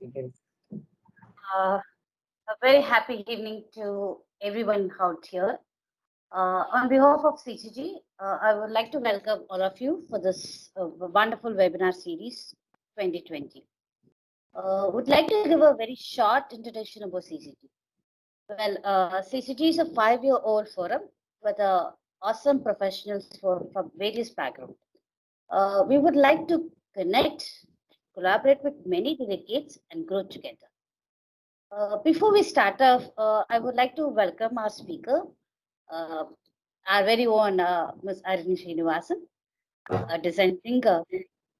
begin. Uh, a very happy evening to everyone out here. On behalf of CCG, I would like to welcome all of you for this wonderful webinar series 2020. Would like to give a very short introduction about CCG. Well, CCG is a 5-year-old forum with awesome professionals from various backgrounds. We would like to connect, collaborate with many delegates and grow together. Before we start off, I would like to welcome our speaker, uh, our very own Ms. Arini Srinivasan, a design thinker.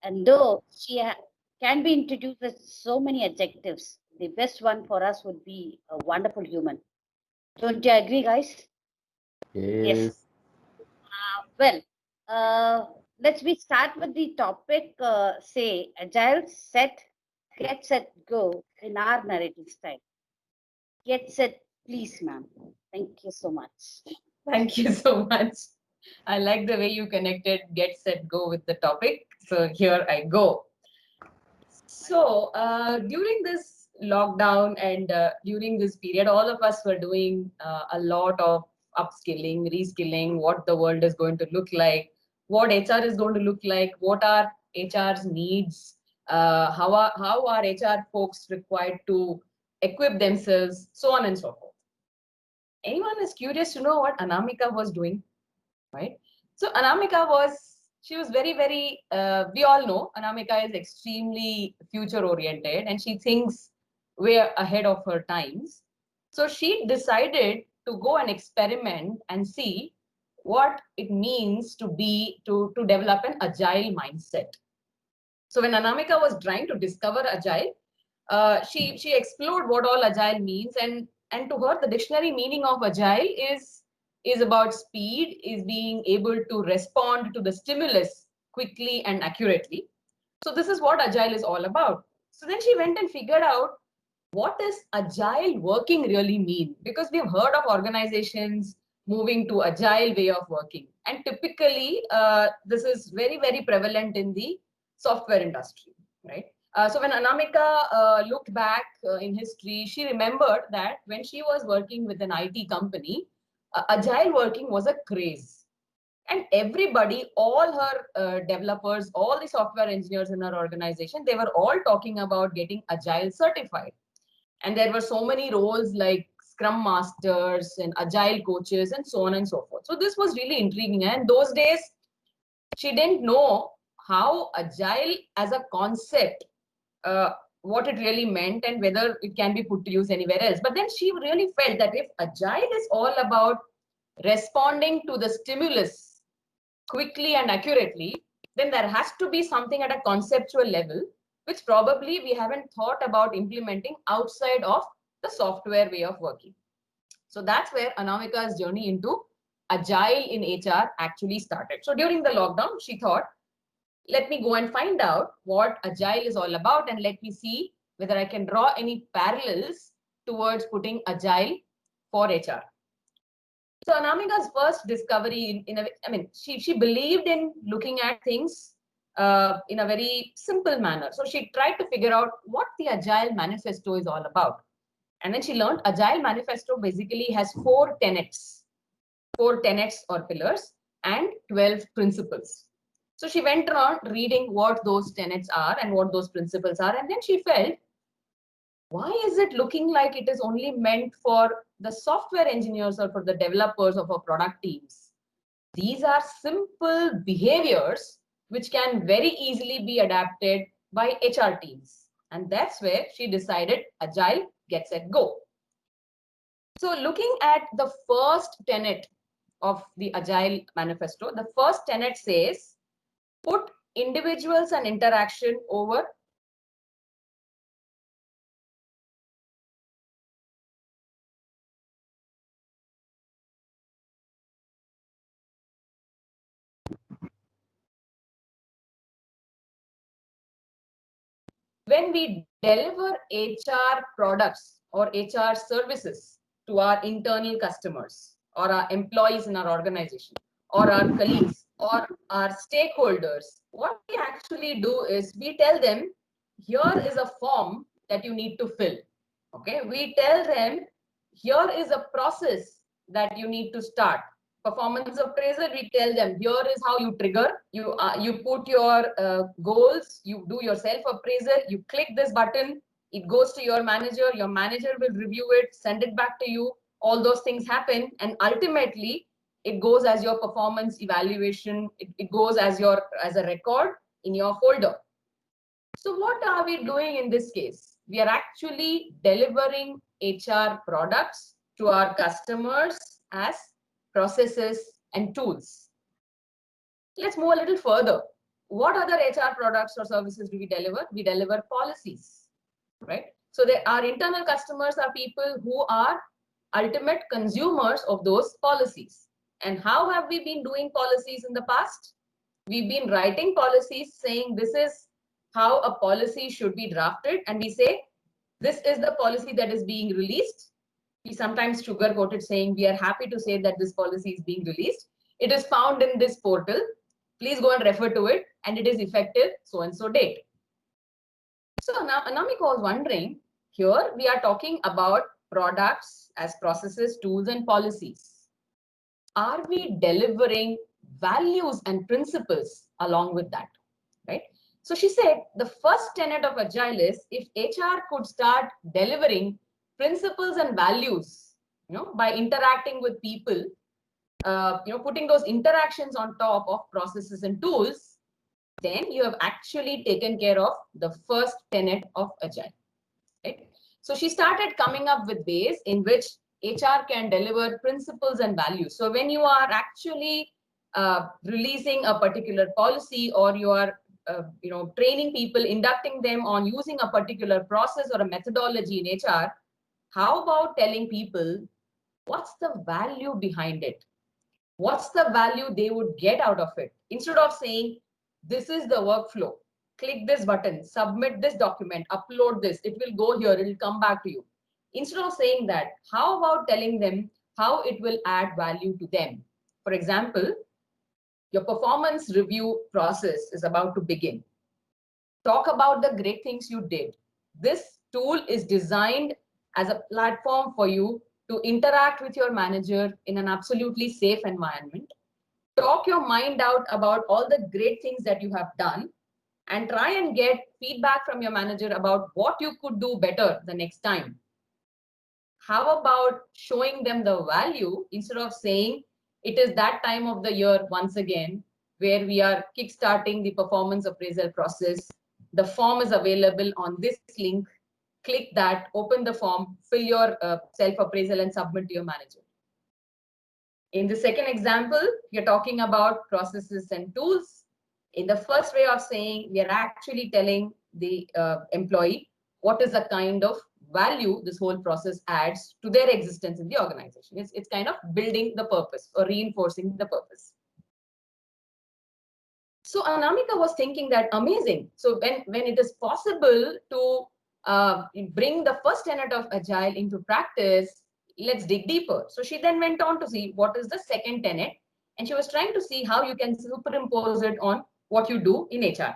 And though she can be introduced with so many adjectives, the best one for us would be a wonderful human. Don't you agree, guys? Yes. Yes. Well, uh, let's we start with the topic. Say agile, set, get set, go in our narrative style. Get set, please, ma'am. Thank you so much. Thank you so much. I like the way you connected get, set, go with the topic. So here I go. So during this lockdown and during this period, all of us were doing a lot of upskilling, reskilling, what the world is going to look like, what HR is going to look like, what are HR's needs, how are HR folks required to equip themselves, so on and so forth. Anyone is curious to know what Anamika was doing, right? So Anamika she was very, very, we all know Anamika is extremely future oriented and she thinks way ahead of her times. So she decided to go and experiment and see what it means to develop an agile mindset. So when Anamika was trying to discover agile, she explored what all agile means, and to her the dictionary meaning of agile is about speed, is being able to respond to the stimulus quickly and accurately. So this is what agile is all about. So then she went and figured out what does agile working really mean, because we've heard of organizations moving to agile way of working, and typically this is very, very prevalent in the software industry, right? So when Anamika looked back in history, she remembered that when she was working with an IT company, agile working was a craze. And everybody, all her developers, all the software engineers in her organization, they were all talking about getting agile certified. And there were so many roles like scrum masters and agile coaches and so on and so forth. So this was really intriguing. And those days, she didn't know how agile as a concept, uh, what it really meant and whether it can be put to use anywhere else. But then she really felt that if agile is all about responding to the stimulus quickly and accurately, then there has to be something at a conceptual level, which probably we haven't thought about implementing outside of the software way of working. So that's where Anamika's journey into agile in HR actually started. So during the lockdown, she thought, let me go and find out what agile is all about and let me see whether I can draw any parallels towards putting agile for HR. So Anamika's first discovery she believed in looking at things in a very simple manner. So she tried to figure out what the Agile Manifesto is all about. And then she learned Agile Manifesto basically has four tenets or pillars, and 12 principles. So she went around reading what those tenets are and what those principles are. And then she felt, why is it looking like it is only meant for the software engineers or for the developers of our product teams? These are simple behaviors which can very easily be adapted by HR teams. And that's where she decided Agile, get set, go. So looking at the first tenet of the Agile Manifesto, the first tenet says, put individuals and interaction over. When we deliver HR products or HR services to our internal customers or our employees in our organization or our colleagues or our stakeholders, what we actually do is we tell them, here is a form that you need to fill. Okay, we tell them here is a process that you need to start. Performance appraisal, we tell them here is how you trigger. You put your goals, you do your self appraisal, you click this button, it goes to your manager. Your manager will review it, send it back to you. All those things happen, and ultimately it goes as your performance evaluation. It goes as a record in your folder. So what are we doing in this case? We are actually delivering HR products to our customers as processes and tools. Let's move a little further. What other HR products or services do we deliver? We deliver policies, right? So our internal customers are people who are ultimate consumers of those policies. And how have we been doing policies in the past? We've been writing policies saying this is how a policy should be drafted, and we say this is the policy that is being released. We sometimes sugarcoat it saying we are happy to say that this policy is being released. It is found in this portal. Please go and refer to it, and it is effective so and so date. So now Anamika was wondering, here we are talking about products as processes, tools, and policies. Are we delivering values and principles along with that, right? So she said the first tenet of Agile is if HR could start delivering principles and values, by interacting with people, putting those interactions on top of processes and tools, then you have actually taken care of the first tenet of Agile, right? So she started coming up with ways in which HR can deliver principles and values. So when you are actually releasing a particular policy, or you are training people, inducting them on using a particular process or a methodology in HR, how about telling people what's the value behind it? What's the value they would get out of it? Instead of saying, this is the workflow, click this button, submit this document, upload this, it will go here, it will come back to you. Instead of saying that, how about telling them how it will add value to them? For example, your performance review process is about to begin. Talk about the great things you did. This tool is designed as a platform for you to interact with your manager in an absolutely safe environment. Talk your mind out about all the great things that you have done, and try and get feedback from your manager about what you could do better the next time. How about showing them the value instead of saying it is that time of the year once again where we are kickstarting the performance appraisal process. The form is available on this link. Click that, open the form, fill your self-appraisal and submit to your manager. In the second example, you're talking about processes and tools. In the first way of saying, we are actually telling the employee what is the kind of value this whole process adds to their existence in the organization. It's kind of building the purpose or reinforcing the purpose. So Anamika was thinking that amazing. So when it is possible to bring the first tenet of Agile into practice, let's dig deeper. So she then went on to see what is the second tenet, and she was trying to see how you can superimpose it on what you do in HR.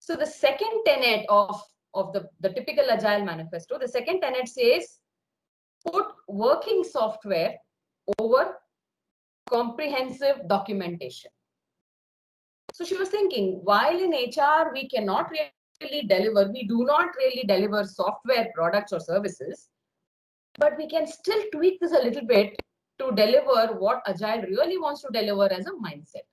So the second tenet of the typical Agile manifesto, the second tenet says, put working software over comprehensive documentation. So she was thinking, while in HR, we cannot really deliver, we do not really deliver software products or services, but we can still tweak this a little bit to deliver what Agile really wants to deliver as a mindset.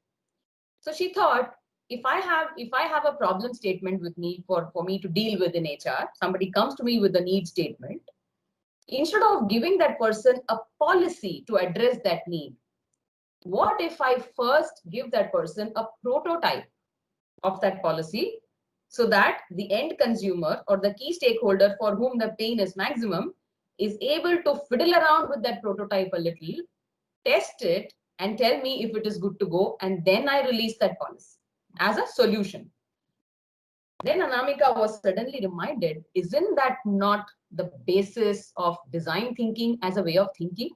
So she thought, if I have a problem statement with me for me to deal with in HR, somebody comes to me with a need statement, instead of giving that person a policy to address that need, what if I first give that person a prototype of that policy so that the end consumer or the key stakeholder for whom the pain is maximum is able to fiddle around with that prototype a little, test it, and tell me if it is good to go, and then I release that policy as a solution. Then Anamika was suddenly reminded, isn't that not the basis of design thinking as a way of thinking?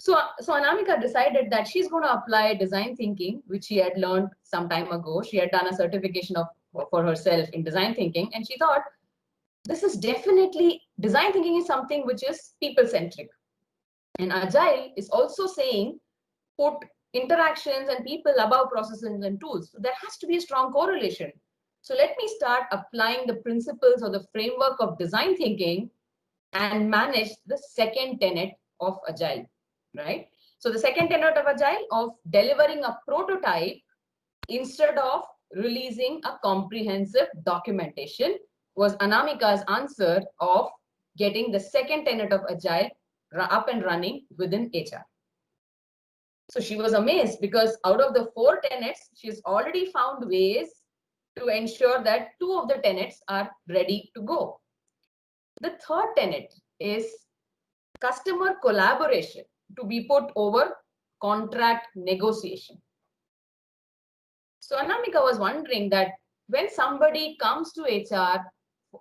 So Anamika decided that she's going to apply design thinking, which she had learned some time ago. She had done a certification for herself in design thinking, and she thought, this is definitely, design thinking is something which is people-centric. And Agile is also saying put interactions and people above processes and tools. So there has to be a strong correlation. So let me start applying the principles or the framework of design thinking and manage the second tenet of Agile, right? So the second tenet of Agile of delivering a prototype instead of releasing a comprehensive documentation was Anamika's answer of getting the second tenet of Agile up and running within HR. So she was amazed because out of the 4 tenets, she's already found ways to ensure that 2 of the tenets are ready to go. The third tenet is customer collaboration to be put over contract negotiation. So Anamika was wondering that when somebody comes to HR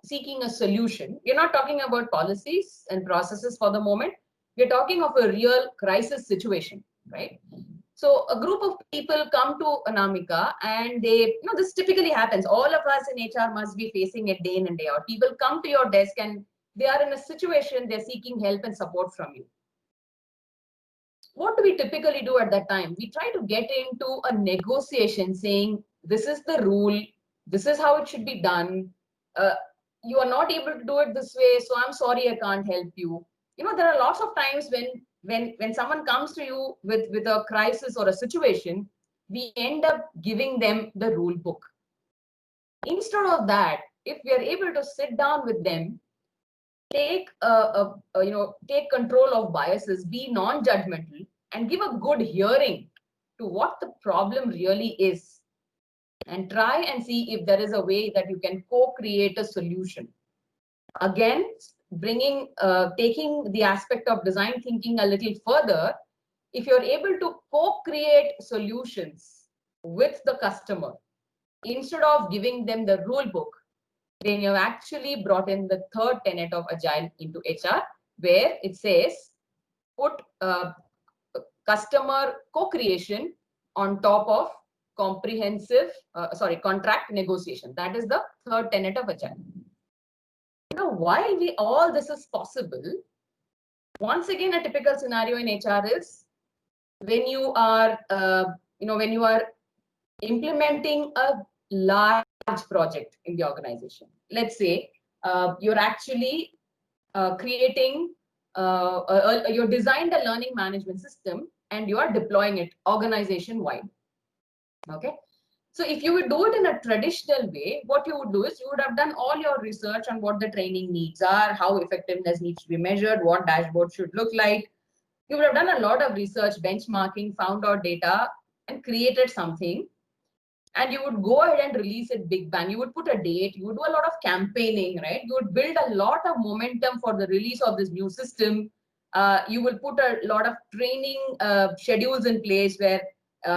seeking a solution, we're not talking about policies and processes for the moment. We're talking of a real crisis situation, right? So a group of people come to Anamika and this typically happens. All of us in HR must be facing it day in and day out. People come to your desk and they are in a situation, they're seeking help and support from you. What do we typically do at that time? We try to get into a negotiation saying, this is the rule, this is how it should be done. Uh, you are not able to do it this way, so I'm sorry, I can't help you. There are lots of times when someone comes to you with a crisis or a situation, we end up giving them the rule book. Instead of that, if we are able to sit down with them, take take control of biases, be non-judgmental, and give a good hearing to what the problem really is, and try and see if there is a way that you can co-create a solution. Again, taking the aspect of design thinking a little further, if you're able to co-create solutions with the customer instead of giving them the rule book, then you've actually brought in the third tenet of Agile into HR, where it says put customer co-creation on top of contract negotiation. That is the third tenet of Agile. Now, while all this is possible, once again, a typical scenario in HR is when you are, when you are implementing a large project in the organization. Let's say you're actually creating, you designed a learning management system and you are deploying it organization wide. Okay. So if you would do it in a traditional way, what you would do is you would have done all your research on what the training needs are, how effectiveness needs to be measured, what dashboard should look like. You would have done a lot of research, benchmarking, found out data, and created something. And you would go ahead and release it big bang. You would put a date, you would do a lot of campaigning, right? You would build a lot of momentum for the release of this new system. You will put a lot of training schedules in place where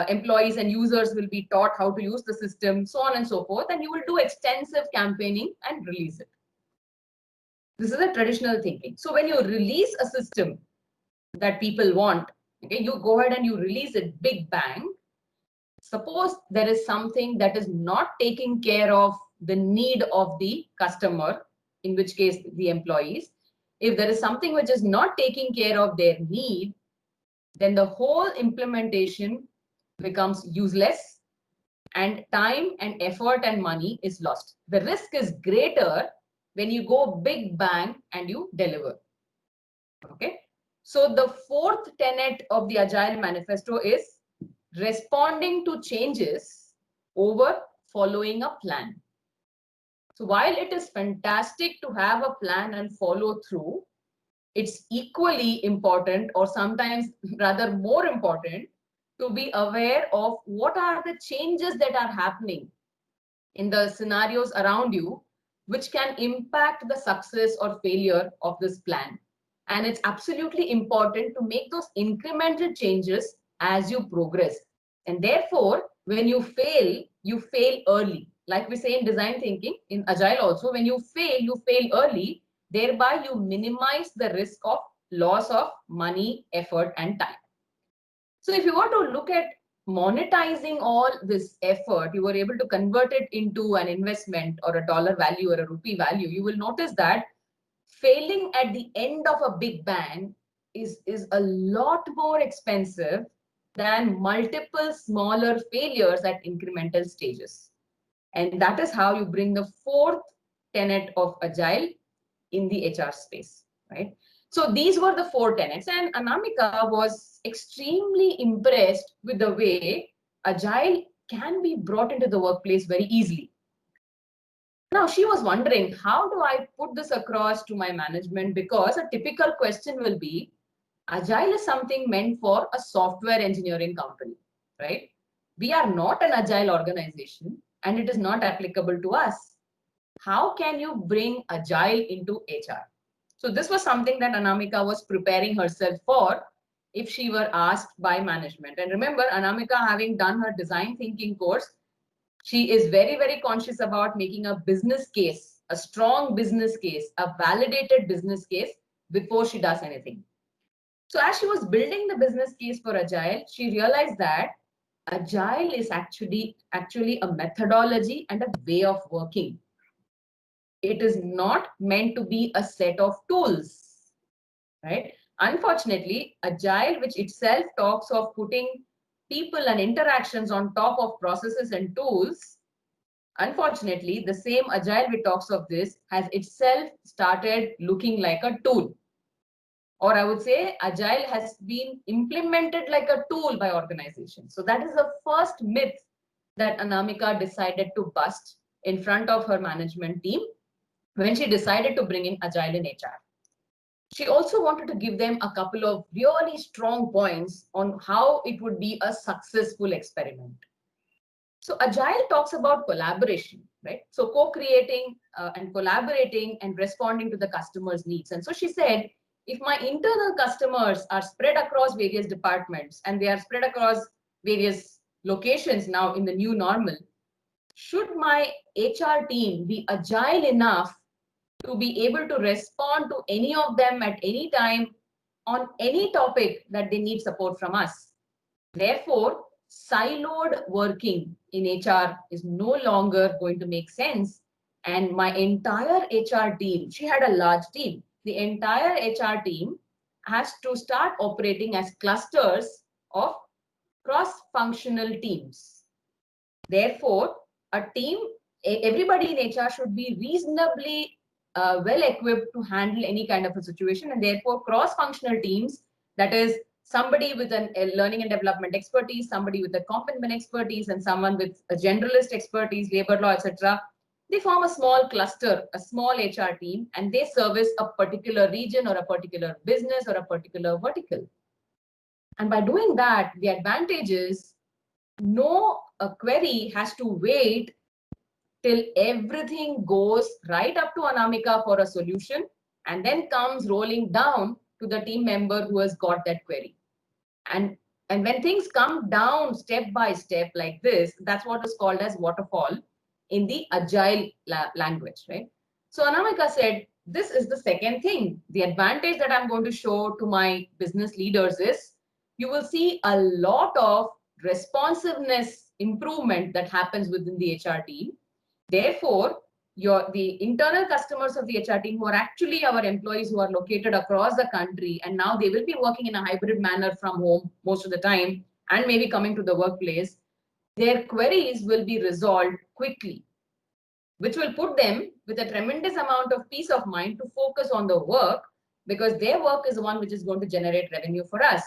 employees and users will be taught how to use the system, so on and so forth. And you will do extensive campaigning and release it. This is a traditional thinking. So when you release a system that people want, okay, you go ahead and you release it big bang. Suppose there is something that is not taking care of the need of the customer, in which case the employees. If there is something which is not taking care of their need, then the whole implementation becomes useless and time and effort and money is lost. The risk is greater when you go big bang and you deliver. Okay. So the fourth tenet of the Agile Manifesto is responding to changes over following a plan. So while it is fantastic to have a plan and follow through, it's equally important, or sometimes rather more important, to be aware of what are the changes that are happening in the scenarios around you, which can impact the success or failure of this plan. And it's absolutely important to make those incremental changes as you progress. And therefore, when you fail early. Like we say in design thinking, in Agile also, when you fail early, thereby you minimize the risk of loss of money, effort, and time. So if you want to look at monetizing all this effort, you were able to convert it into an investment or a dollar value or a rupee value, you will notice that failing at the end of a big bang is a lot more expensive than multiple smaller failures at incremental stages. And that is how you bring the fourth tenet of Agile in the HR space, right? So these were the four tenets, and Anamika was extremely impressed with the way Agile can be brought into the workplace very easily. Now she was wondering, how do I put this across to my management? Because a typical question will be, Agile is something meant for a software engineering company, right? We are not an Agile organization and it is not applicable to us. How can you bring Agile into HR? So this was something that Anamika was preparing herself for if she were asked by management. And remember, Anamika, having done her design thinking course, she is very, very conscious about making a business case, a strong business case, a validated business case before she does anything. So as she was building the business case for Agile, she realized that Agile is actually a methodology and a way of working. It is not meant to be a set of tools, right? Unfortunately, Agile, which itself talks of putting people and interactions on top of processes and tools, unfortunately, the same Agile which talks of this has itself started looking like a tool. Or I would say Agile has been implemented like a tool by organizations. So that is the first myth that Anamika decided to bust in front of her management team when she decided to bring in Agile in HR. She also wanted to give them a couple of really strong points on how it would be a successful experiment. So Agile talks about collaboration, right? So co-creating and collaborating and responding to the customer's needs. And so she said, if my internal customers are spread across various departments and they are spread across various locations now in the new normal, should my HR team be agile enough to be able to respond to any of them at any time on any topic that they need support from us? Therefore, siloed working in HR is no longer going to make sense. And my entire HR team, she had a large team, the entire HR team has to start operating as clusters of cross-functional teams. Therefore, a team, everybody in HR should be reasonably well equipped to handle any kind of a situation, and therefore cross-functional teams, that is somebody with a learning and development expertise, somebody with a complement expertise, and someone with a generalist expertise, labor law, etc. They form a small cluster, a small HR team, and they service a particular region or a particular business or a particular vertical. And by doing that, the advantage is no query has to wait till everything goes right up to Anamika for a solution and then comes rolling down to the team member who has got that query. And when things come down step by step like this, that's what is called as waterfall in the Agile language, right? So Anamika said, this is the second thing. The advantage that I'm going to show to my business leaders is you will see a lot of responsiveness improvement that happens within the HR team. Therefore, the internal customers of the HR team, who are actually our employees who are located across the country, and now they will be working in a hybrid manner from home most of the time and maybe coming to the workplace, their queries will be resolved quickly, which will put them with a tremendous amount of peace of mind to focus on the work, because their work is the one which is going to generate revenue for us.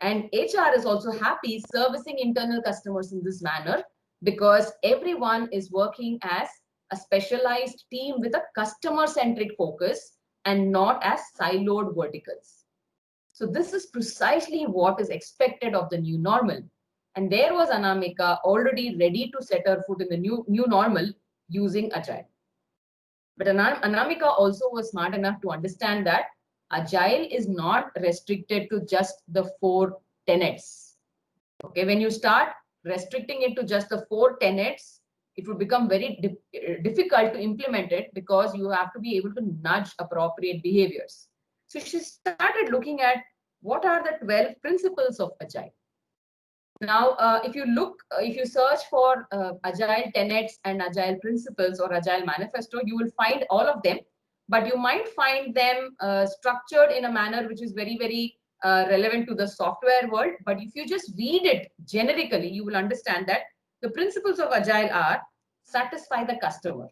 And HR is also happy servicing internal customers in this manner, because everyone is working as a specialized team with a customer-centric focus and not as siloed verticals. So this is precisely what is expected of the new normal. And there was Anamika already ready to set her foot in the new normal using Agile. But Anamika also was smart enough to understand that Agile is not restricted to just the 4 tenets. Okay, when you start restricting it to just the 4 tenets, it would become very difficult to implement it, because you have to be able to nudge appropriate behaviors. So she started looking at what are the 12 principles of Agile. Now, if you search for Agile tenets and Agile principles or Agile manifesto, you will find all of them, but you might find them structured in a manner which is very, very relevant to the software world. But if you just read it generically, you will understand that the principles of Agile are satisfy the customer.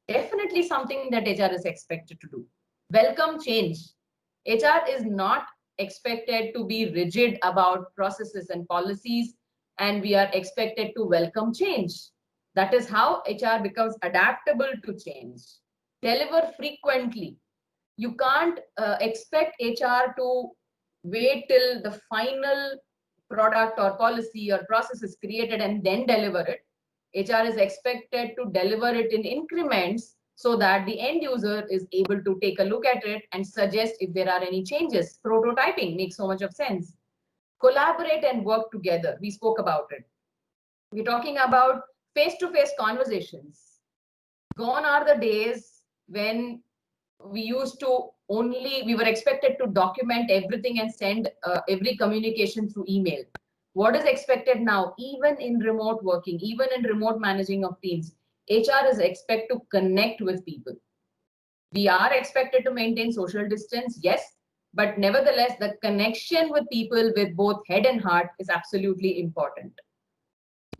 Definitely something that HR is expected to do. Welcome change. HR is not expected to be rigid about processes and policies, and we are expected to welcome change. That is how HR becomes adaptable to change. Deliver frequently. You can't expect HR to wait till the final product or policy or process is created and then deliver it. HR is expected to deliver it in increments so that the end user is able to take a look at it and suggest if there are any changes. Prototyping makes so much of sense. Collaborate and work together. We spoke about it. We're talking about face-to-face conversations. Gone are the days when we were expected to document everything and send every communication through email. What is expected now, even in remote working, even in remote managing of teams, HR is expected to connect with people. We are expected to maintain social distance, yes, but nevertheless, the connection with people with both head and heart is absolutely important.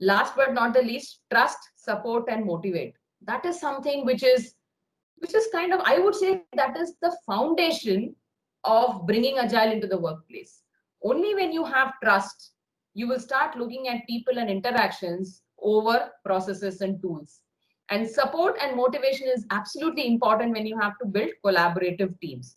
Last but not the least, trust, support, and motivate. That is something which is kind of, I would say, that is the foundation of bringing Agile into the workplace. Only when you have trust, you will start looking at people and interactions over processes and tools. And support and motivation is absolutely important when you have to build collaborative teams.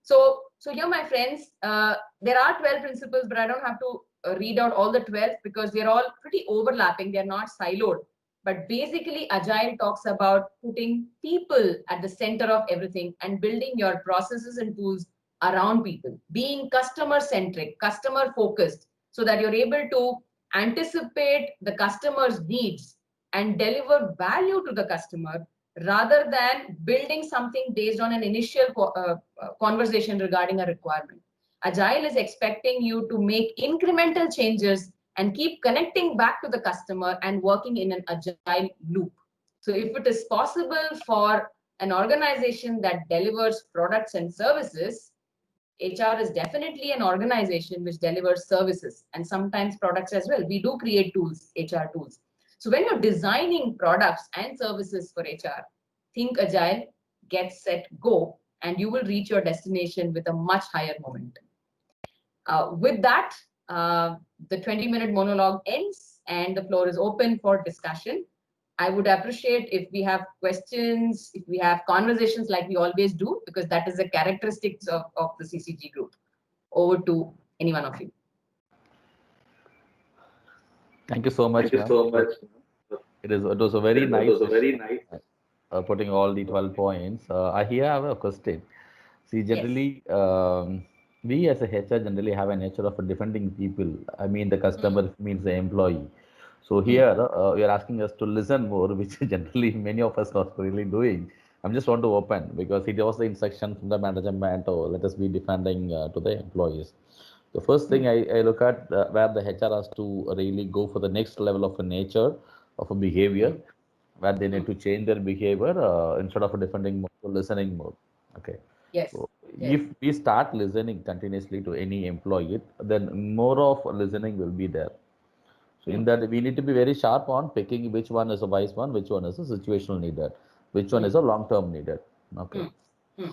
So here, my friends, there are 12 principles, but I don't have to read out all the 12 because they're all pretty overlapping. They're not siloed. But basically, Agile talks about putting people at the center of everything and building your processes and tools around people, being customer centric, customer focused, so that you're able to anticipate the customer's needs and deliver value to the customer rather than building something based on an initial conversation regarding a requirement. Agile is expecting you to make incremental changes and keep connecting back to the customer and working in an agile loop. So if it is possible for an organization that delivers products and services, HR is definitely an organization which delivers services and sometimes products as well. We do create tools, HR tools. So when you're designing products and services for HR, think agile, get set, go, and you will reach your destination with a much higher momentum. With that, the 20-minute monologue ends and the floor is open for discussion. I would appreciate if we have questions, if we have conversations like we always do, because that is the characteristics of the CCG group. Over to any one of you. Thank you so much, Thank you ma'am. so much. It was a very It nice was a very session, nice. putting all the 12 points. I here have a question. See, Yes. generally, we as a HR generally have a nature of defending people. I mean, the customer means the employee. So here, you're asking us to listen more, which generally many of us are really doing. I'm just want to open because it was the instruction from the management, or let us be defending to the employees. The first thing I look at where the HR has to really go for the next level of a nature of a behavior, where they need to change their behavior instead of defending more, to listening more. Okay. Yes. So Yes. if we start listening continuously to any employee, then more of listening will be there. So in that, we need to be very sharp on picking which one is a wise one, which one is a situational needed, which one is a long-term needed. Okay.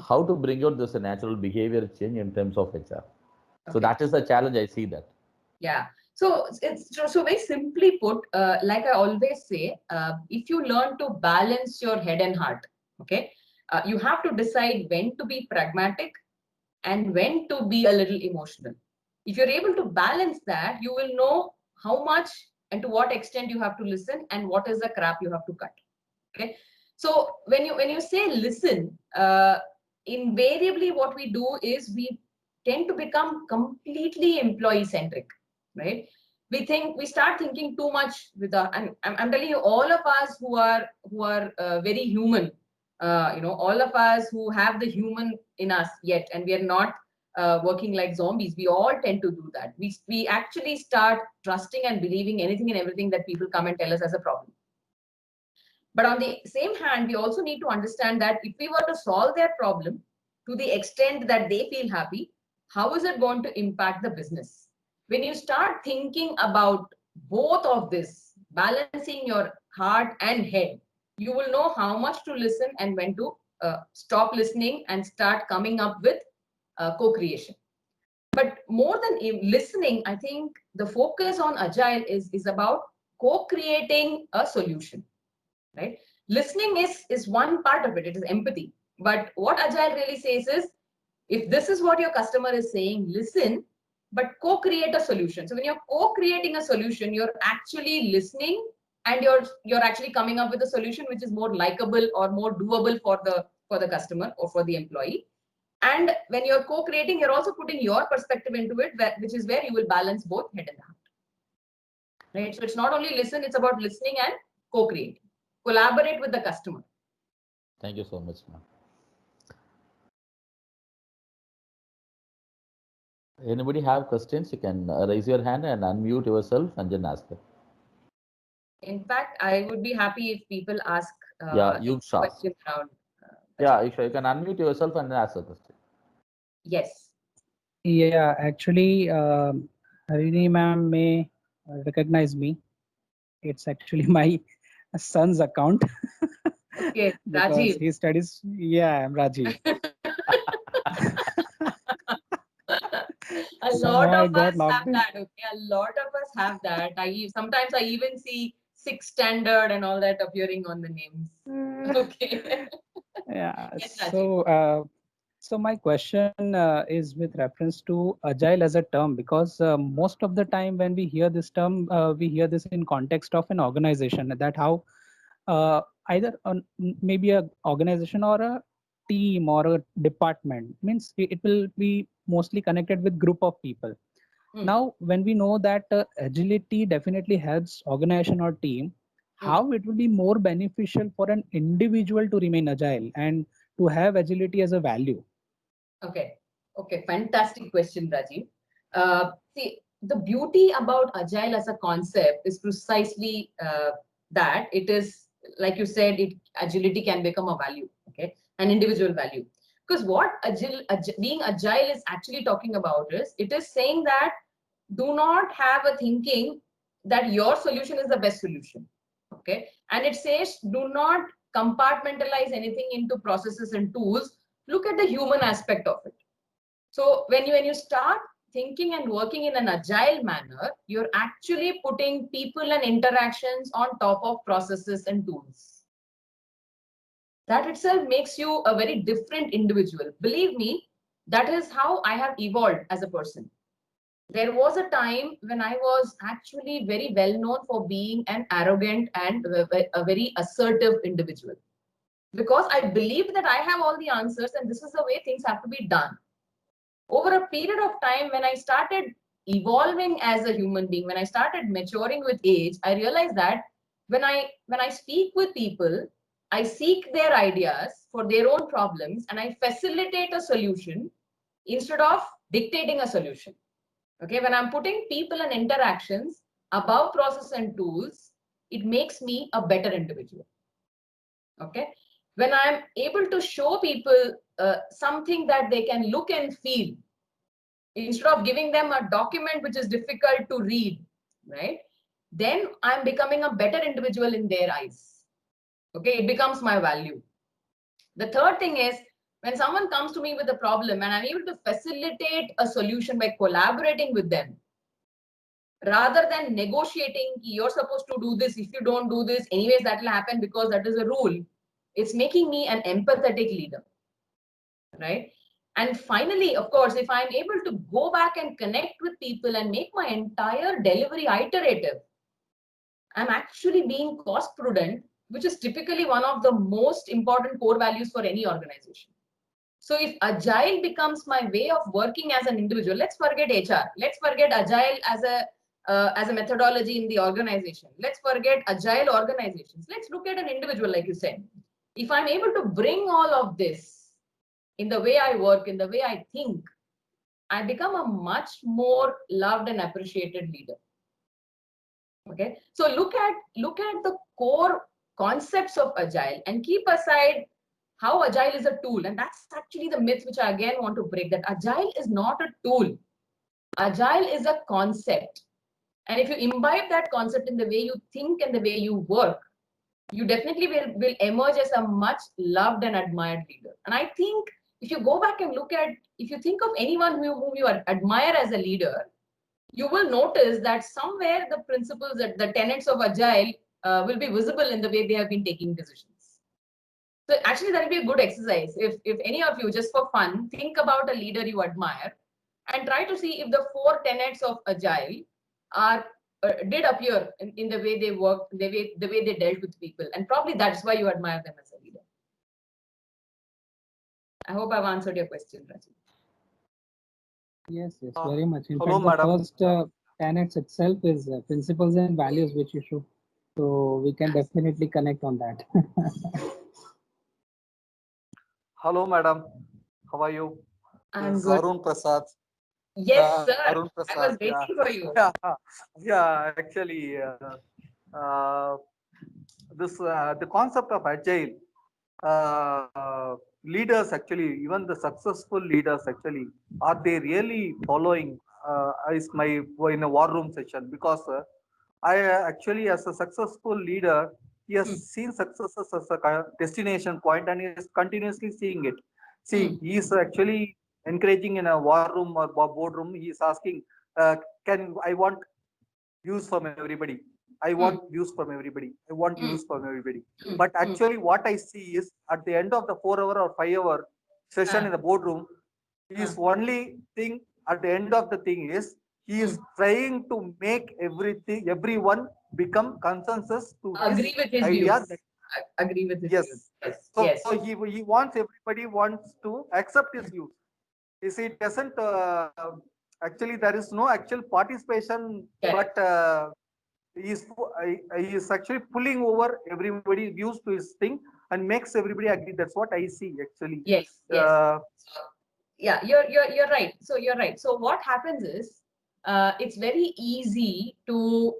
How to bring out this natural behavior change in terms of HR? So Okay. that is the challenge. I see that. Yeah. So so very simply put, like I always say, if you learn to balance your head and heart, okay, you have to decide when to be pragmatic and when to be a little emotional. If you're able to balance that, you will know how much and to what extent you have to listen and what is the crap you have to cut. Okay. So when you say listen, invariably what we do is we tend to become completely employee centric, right? We start thinking too much with the, and I'm telling you, all of us who are very human, all of us who have the human in us yet, and we are not working like zombies. We all tend to do that. We actually start trusting and believing anything and everything that people come and tell us as a problem. But on the same hand, we also need to understand that if we were to solve their problem to the extent that they feel happy, how is it going to impact the business? When you start thinking about both of this, balancing your heart and head, you will know how much to listen and when to stop listening and start coming up with co-creation. But more than listening, I think the focus on Agile is about co-creating a solution, right? Listening is one part of it. It is empathy. But what Agile really says is, if this is what your customer is saying, listen, but co-create a solution. So when you're co-creating a solution, you're actually listening and you're actually coming up with a solution which is more likable or more doable for the customer or for the employee. And when you're co-creating, you're also putting your perspective into it, which is where you will balance both head and heart. Right? So it's not only listen, it's about listening and co-creating. Collaborate with the customer. Thank you so much, ma'am. Anybody have questions? You can raise your hand and unmute yourself and then ask it. In fact, I would be happy if people ask You questions around. you can unmute yourself and then ask the question. Yes. Yeah, actually, Harini ma'am may recognize me. It's actually my son's account. Okay, Because Rajiv. he studies. Yeah, I'm Rajiv. A Somehow lot I of got us logged have in. that. Okay, a lot of us have that. Sometimes I even see sixth standard and all that appearing on the names. Okay. Yeah. Yes, Rajiv. So my question is with reference to agile as a term, because most of the time when we hear this term, we hear this in context of an organization, that how either maybe a organization or a team or a department, means it will be mostly connected with group of people. Now, when we know that agility definitely helps organization or team, how it will be more beneficial for an individual to remain agile and to have agility as a value? Okay. Okay. Fantastic question, Rajiv. See, the beauty about agile as a concept is precisely that it is, like you said, agility can become a value, okay, an individual value. Because what being agile is actually talking about is, it is saying that do not have a thinking that your solution is the best solution, okay, and it says do not compartmentalize anything into processes and tools. Look at the human aspect of it. So when you start thinking and working in an agile manner, you're actually putting people and interactions on top of processes and tools. That itself makes you a very different individual. Believe me, that is how I have evolved as a person. There was a time when I was actually very well known for being an arrogant and a very assertive individual, because I believed that I have all the answers and this is the way things have to be done. Over a period of time, when I started evolving as a human being, when I started maturing with age, I realized that when I speak with people, I seek their ideas for their own problems and I facilitate a solution instead of dictating a solution. Okay, when I'm putting people and interactions above process and tools, it makes me a better individual. Okay, when I'm able to show people something that they can look and feel, instead of giving them a document which is difficult to read, right, then I'm becoming a better individual in their eyes. Okay, it becomes my value. The third thing is, when someone comes to me with a problem and I'm able to facilitate a solution by collaborating with them, rather than negotiating, you're supposed to do this, if you don't do this anyways that will happen because that is a rule, it's making me an empathetic leader, right? And finally, of course, if I'm able to go back and connect with people and make my entire delivery iterative, I'm actually being cost prudent, which is typically one of the most important core values for any organization. So if agile becomes my way of working as an individual, let's forget HR. Let's forget agile as a methodology in the organization. Let's forget agile organizations. Let's look at an individual, like you said. If I'm able to bring all of this in the way I work, in the way I think, I become a much more loved and appreciated leader. Okay, so look at the core concepts of agile and keep aside how agile is a tool. And that's actually the myth which I again want to break, that agile is not a tool. Agile is a concept. And if you imbibe that concept in the way you think and the way you work, you definitely will emerge as a much loved and admired leader. And I think if you go back and look at, if you think of anyone whom you admire as a leader, you will notice that somewhere the principles, that the tenets of agile will be visible in the way they have been taking decisions. So actually that will be a good exercise. If any of you, just for fun, think about a leader you admire and try to see if the 4 tenets of agile are did appear in the way they worked, the way they dealt with people. And probably that's why you admire them as a leader. I hope I've answered your question, Rajiv. Yes, very much. In hello, fact, the madam. first tenets itself is principles and values which you should. So we can definitely connect on that. Hello, madam. How are you? I'm This is good. Arun Prasad. Yes, sir. Arun I Prasad. was waiting for you. Yeah. Actually, this the concept of agile. Leaders actually, even the successful leaders actually, are they really following? Is my in a war room session, because I actually, as a successful leader, he has seen successes as a destination point and he is continuously seeing it. See, he is actually encouraging in a war room or boardroom. He is asking, "Can I want views from everybody? I want views from everybody. I want views from everybody." But actually, what I see is at the end of the 4 hour or 5 hour session in the boardroom, his only thing at the end of the thing is he is trying to make everyone become consensus to Agree with his ideas. views. Agree with his Yes. views. Yes. So Yes. he wants, everybody wants to accept his views. You see, it doesn't actually, there is no actual participation, Correct. but he is actually pulling over everybody's views to his thing and makes everybody agree. That's what I see actually. Yes. Yes. Yeah, you're right. So you're right. So what happens is, it's very easy to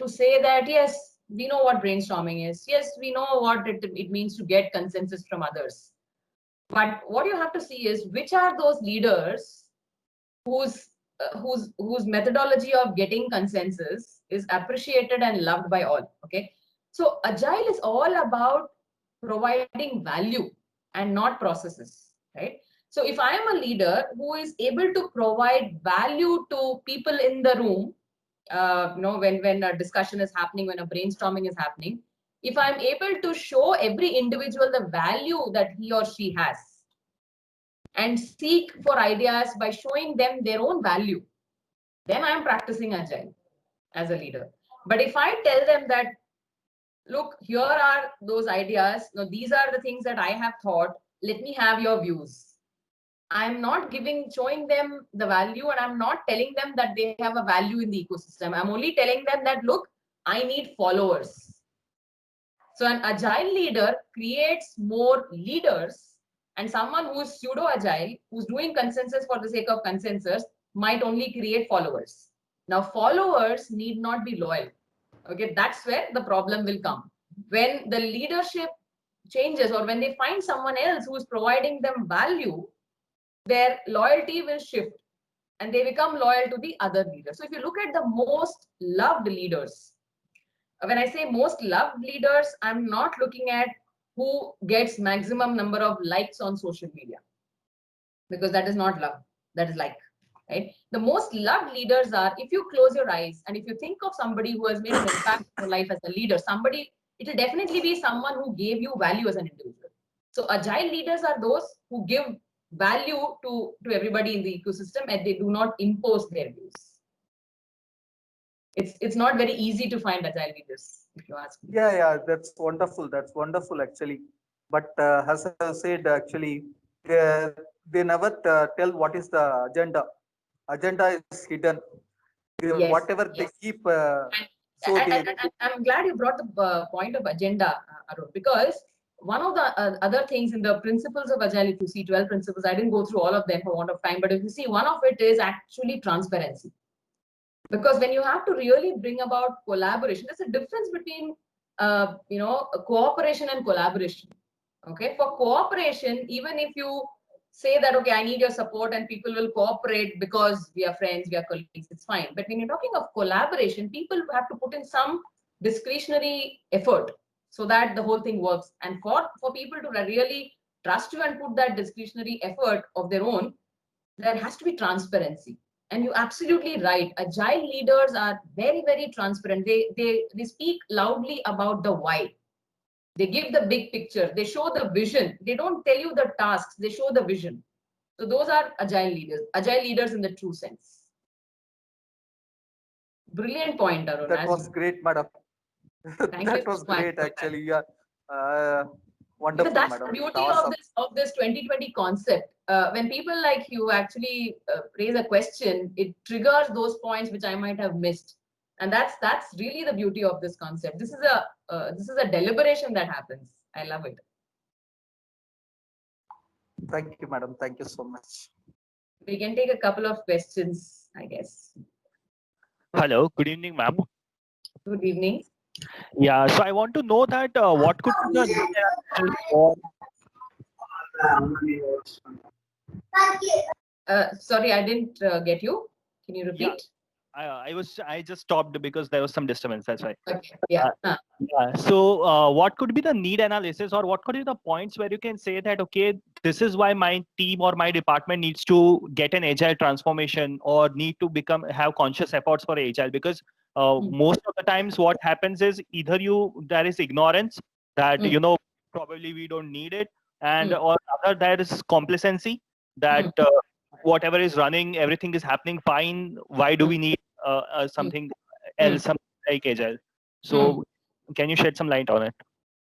say that yes, we know what brainstorming is. Yes, we know what it means to get consensus from others. But what you have to see is which are those leaders whose methodology of getting consensus is appreciated and loved by all. Okay, so agile is all about providing value and not processes, right? So if I am a leader who is able to provide value to people in the room, when a discussion is happening, when a brainstorming is happening, if I'm able to show every individual the value that he or she has and seek for ideas by showing them their own value, then I'm practicing agile as a leader. But if I tell them that, look, here are those ideas, no, these are the things that I have thought, let me have your views, I'm not showing them the value, and I'm not telling them that they have a value in the ecosystem. I'm only telling them that, look, I need followers. So an agile leader creates more leaders, and someone who's pseudo agile, who's doing consensus for the sake of consensus, might only create followers. Now, followers need not be loyal. Okay, that's where the problem will come. When the leadership changes, or when they find someone else who is providing them value, their loyalty will shift and they become loyal to the other leaders. So if you look at the most loved leaders, when I say most loved leaders, I'm not looking at who gets maximum number of likes on social media, because that is not love, that is like, right? The most loved leaders are, if you close your eyes and if you think of somebody who has made an impact in your life as a leader, somebody, it will definitely be someone who gave you value as an individual. So agile leaders are those who give value to everybody in the ecosystem, and they do not impose their views. It's not very easy to find agile leaders, if you ask me. Yeah, that's wonderful. That's wonderful actually. But as I said, actually, they never tell what is the agenda. Agenda is hidden. Yes, Whatever yes. they keep. And I'm glad you brought the point of agenda, Arun, because one of the other things in the principles of Agile, if you see 12 principles, I didn't go through all of them for want of time, but if you see, one of it is actually transparency. Because when you have to really bring about collaboration, there's a difference between, cooperation and collaboration. Okay, for cooperation, even if you say that, okay, I need your support and people will cooperate because we are friends, we are colleagues, it's fine. But when you're talking of collaboration, people have to put in some discretionary effort so that the whole thing works. And for people to really trust you and put that discretionary effort of their own, there has to be transparency. And you're absolutely right. Agile leaders are very, very transparent. They speak loudly about the why. They give the big picture. They show the vision. They don't tell you the tasks. They show the vision. So those are agile leaders. Agile leaders in the true sense. Brilliant point, Arun. That was great, madam. Thank you That was so much great, for that. actually. Yeah, Because wonderful, that's madam. the beauty Awesome. of this 2020 concept. When people like you actually raise a question, it triggers those points which I might have missed, and that's really the beauty of this concept. This is a deliberation that happens. I love it. Thank you, madam. Thank you so much. We can take a couple of questions, I guess. Hello, good evening, ma'am. Good evening. Yeah, so I want to know that what could be the need analysis for Sorry, I didn't get you. Can you repeat? I just stopped because there was some disturbance. That's why. Okay. Yeah. Yeah. So, what could be the need analysis, or what could be the points where you can say that, okay, this is why my team or my department needs to get an agile transformation or need to have conscious efforts for agile? Because most of the times, what happens is either there is ignorance that probably we don't need it, and or other there is complacency that whatever is running, everything is happening fine. Why do we need something else, something like agile? So, can you shed some light on it?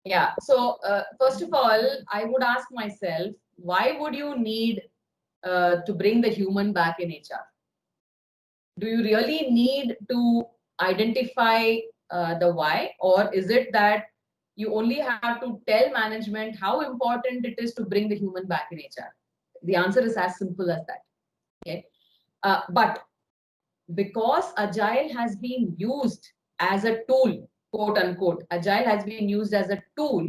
Yeah. So first of all, I would ask myself, why would you need to bring the human back in HR? Do you really need to identify the why, or is it that you only have to tell management how important it is to bring the human back in HR? The answer is as simple as that. Okay. But because Agile has been used as a tool, quote unquote, Agile has been used as a tool,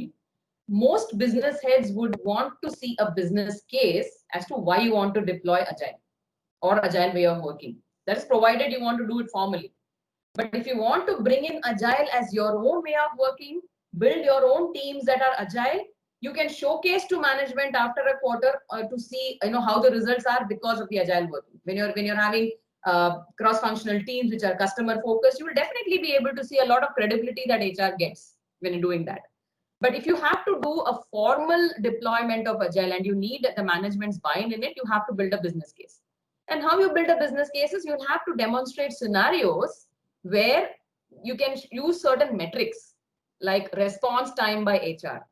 most business heads would want to see a business case as to why you want to deploy Agile or Agile way of working. That is provided you want to do it formally. But if you want to bring in Agile as your own way of working, build your own teams that are Agile, you can showcase to management after a quarter to see how the results are because of the Agile working. When you're having cross-functional teams which are customer focused, you will definitely be able to see a lot of credibility that HR gets when you're doing that. But if you have to do a formal deployment of Agile and you need the management's buy-in in it, you have to build a business case. And how you build a business case is you'll have to demonstrate scenarios where you can use certain metrics like response time by HR.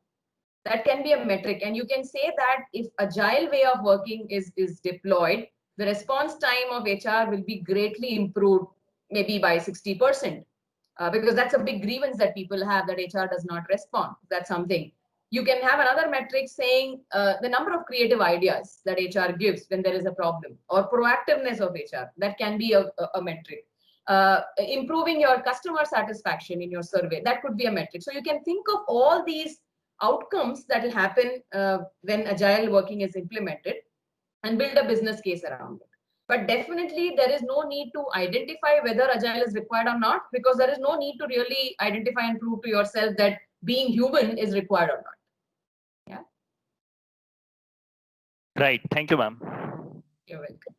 That can be a metric. And you can say that if Agile way of working is deployed, the response time of HR will be greatly improved, maybe by 60%. Because that's a big grievance that people have, that HR does not respond. That's something. You can have another metric saying the number of creative ideas that HR gives when there is a problem, or proactiveness of HR. That can be a metric. Improving your customer satisfaction in your survey, that could be a metric. So you can think of all these outcomes that will happen when Agile working is implemented and build a business case around it. But definitely there is no need to identify whether Agile is required or not, because there is no need to really identify and prove to yourself that being human is required or not. Yeah. Right. Thank you, ma'am. You're welcome.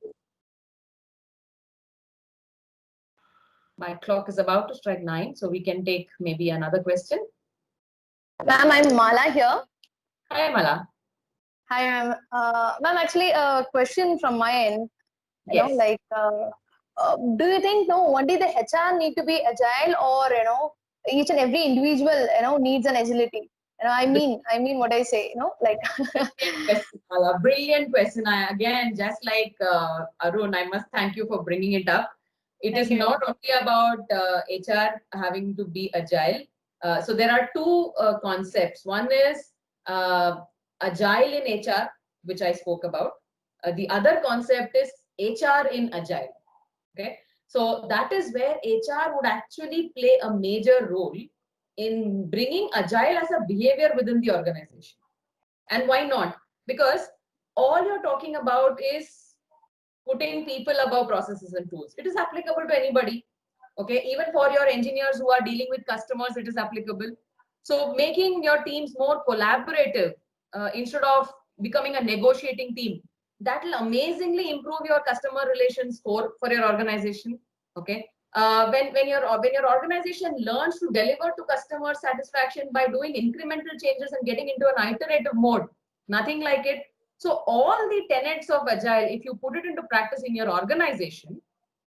My clock is about to strike 9, so we can take maybe another question. Ma'am, I'm Mala here. Hi, Mala. Hi, ma'am. Ma'am, actually, a question from my end. Yes. Do you think only the HR need to be agile, or each and every individual needs an agility? I mean what I say. Brilliant question. Again, just like Arun, I must thank you for bringing it up. It is not only about HR having to be agile. So there are two concepts. One is agile in HR, which I spoke about. The other concept is HR in agile. Okay, so that is where HR would actually play a major role in bringing agile as a behavior within the organization. And why not? Because all you're talking about is putting people above processes and tools. It is applicable to anybody. Okay, even for your engineers who are dealing with customers, it is applicable. So making your teams more collaborative instead of becoming a negotiating team, that will amazingly improve your customer relations score for your organization. Okay, when your organization learns to deliver to customer satisfaction by doing incremental changes and getting into an iterative mode, nothing like it. So all the tenets of agile, if you put it into practice in your organization,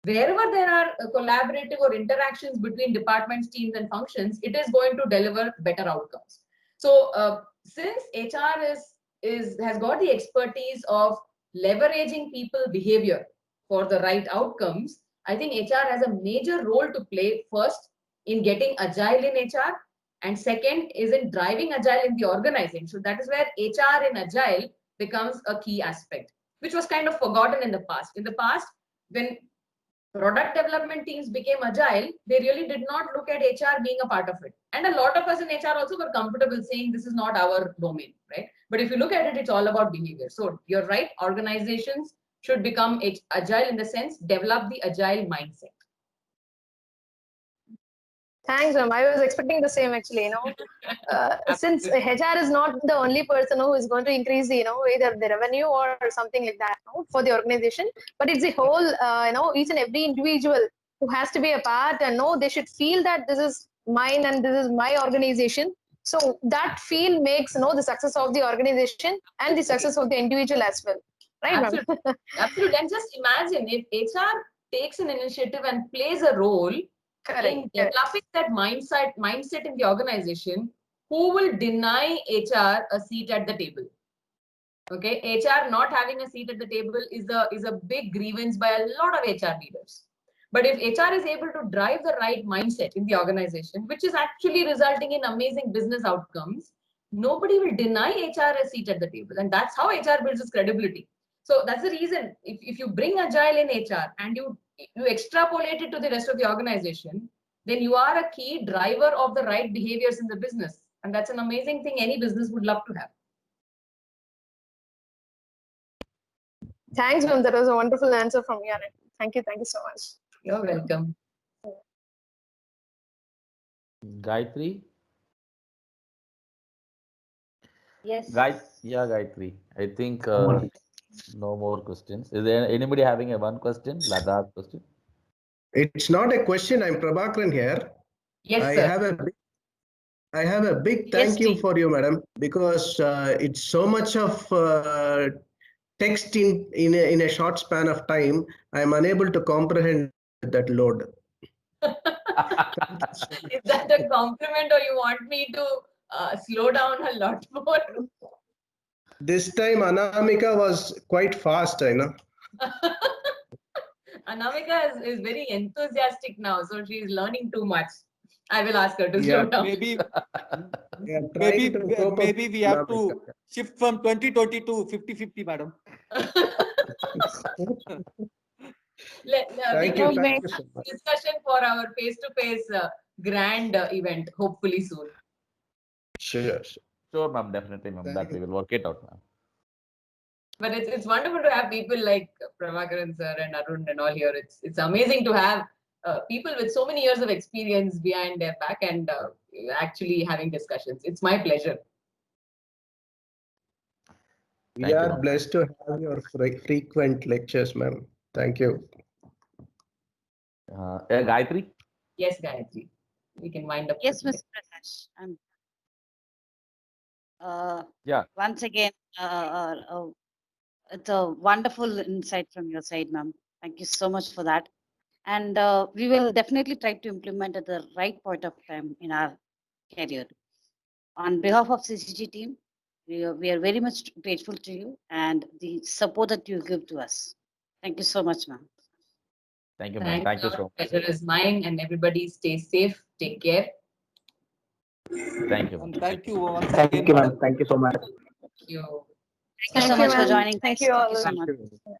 wherever there are collaborative or interactions between departments, teams, and functions, it is going to deliver better outcomes. So since HR has got the expertise of leveraging people behavior for the right outcomes, I think HR has a major role to play, first in getting agile in HR, and second is in driving agile in the organization. So that is where HR in agile becomes a key aspect, which was kind of forgotten in the past. In the past, when product development teams became agile, they really did not look at HR being a part of it. And a lot of us in HR also were comfortable saying this is not our domain, right? But if you look at it, it's all about behavior. So you're right, organizations should become agile in the sense, develop the agile mindset. Thanks, ma'am. I was expecting the same actually, since HR is not the only person who is going to increase, either the revenue or something like that, for the organization, but it's the whole, each and every individual who has to be a part and they should feel that this is mine and this is my organization. So that feel makes, the success of the organization and the success of the individual as well. Right, Absolutely. ma'am? Absolutely. And just imagine if HR takes an initiative and plays a role in developing that mindset in the organization, who will deny HR a seat at the table? Okay, HR not having a seat at the table is a big grievance by a lot of HR leaders. But if HR is able to drive the right mindset in the organization, which is actually resulting in amazing business outcomes, nobody will deny HR a seat at the table. And that's how HR builds its credibility. So that's the reason, if you bring agile in HR and you extrapolate it to the rest of the organization, then you are a key driver of the right behaviors in the business. And that's an amazing thing any business would love to have. Thanks, ma'am. That was a wonderful answer from your end. Thank you so much. You're welcome. Gayatri? Yes. Gayatri. I think no more questions. Is there anybody having one question? Last question? It's not a question. I'm Prabhakaran here. Yes, sir. I have a big thank you for you, madam, because it's so much of text in a short span of time. I'm unable to comprehend that load. Is that a compliment, or you want me to slow down a lot more? This time Anamika was quite fast, I know. Anamika is very enthusiastic now, so she is learning too much. I will ask her to slow down. Maybe we have to shift from 2020 to 50-50, madam. Thank you so much. Discussion for our face-to-face grand event, hopefully soon. Sure. Sure, ma'am. Definitely, ma'am. That we will work it out, ma'am. But it's wonderful to have people like Prabhakaran sir and Arun and all here. It's amazing to have people with so many years of experience behind their back and actually having discussions. It's my pleasure. We are blessed to have your frequent lectures, ma'am. Thank you. Gayatri? Yes, Gayatri. We can wind up. Yes, Mr. Prakash. Once again, it's a wonderful insight from your side, ma'am. Thank you so much for that. And we will definitely try to implement at the right point of time in our career. On behalf of CCG team, we are very much grateful to you and the support that you give to us. Thank you so much, ma'am. Thank you, ma'am. Thank you so much. Pleasure is mine, and everybody stay safe. Take care. Thank you. And thank you once again, Thank you, ma'am. madam. Thank you so much. Thank you. Thank you so much for ma'am. joining. Thank you all. so much. Thank you.